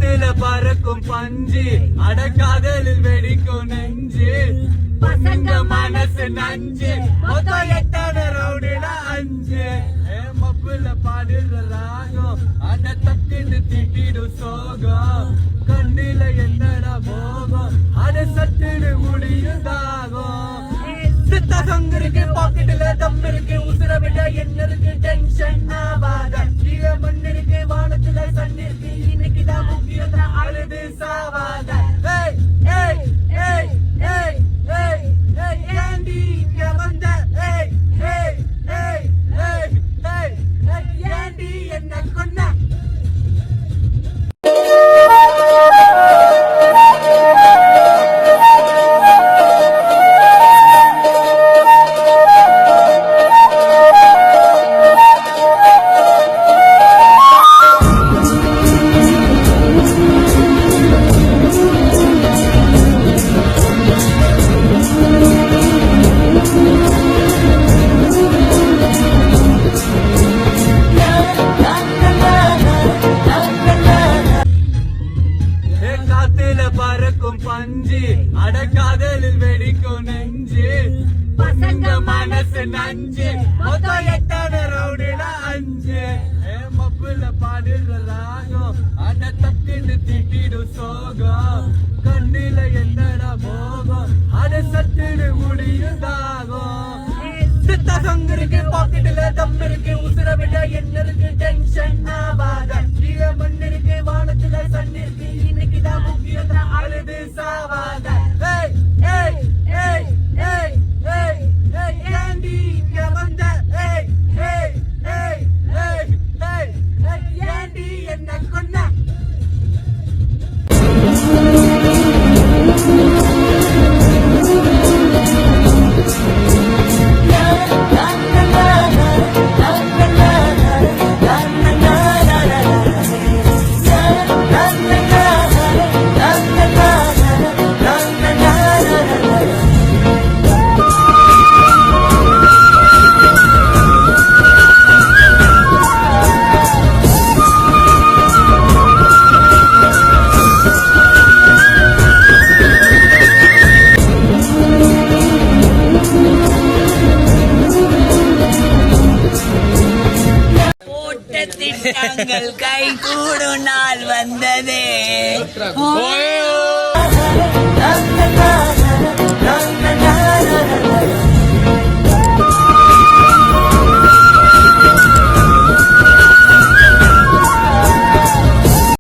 காத்துல பறக்கும் பஞ்சு அடக்காதலில் வெடிக்கும் நெஞ்சு பசங்க மனசு நஞ்சு மொத்தம் எத்தனை ரவுடில 5 மப்புல பாடுற ராகம் அட தட்டின்னு திட்டிடும் சோகம் கண்ணில என்னடா போகும் அட சட்டுன்னு முடியும் தாகம் சித்த சங்க இருக்கு பாக்கெட்டுல தம் இருக்கு உசுர விட என்ன இருக்கு டென்ஷன் ஆவாத கீழே மண் இருக்கு வானத்துல சன் இருக்கு இன்னைக்குதான் முக்கியம் தான் அழுது சாவாத ஏய் ஏய் ஏய் ஏய் ஏய் ஏண்டி இங்க வந்த ஏய் ஏய் ஏய் ஏய் ஏய் ஏண்டி என்ன கொன்ன பறக்கும் பஞ்சு அடக்காதலில் வெடிக்கும் நெஞ்சு பசங்க மனசு நஞ்சு மொத்தம் எத்தனை ரவுடில 5 மப்புல பாடுற ராகம் அட தட்டின்னு திட்டிடும் சோகம் கண்ணில என்னடா போகும் அட சட்டுன்னு முடியும் தாகம் சித்த சங்க இருக்கு பாக்கெட்டுல தம் இருக்கு உசுர விட என்ன இருக்கு டென்ஷன் ஆவாத கீழே மண் இருக்கு வானத்துல சன் இருக்கு இன்னைக்குதான் முக்கியம் தான் அழுது சாவாத ஏய் ஏய் ஏய் ஏய் ஏய் ஏய் ஏண்டி இங்க வந்த ஏய் ஏய் ஏய் ஏய் ஏய் ஏண்டி என்ன கொன்ன திட்டங்கள் கை கூடும் நாள் வந்ததே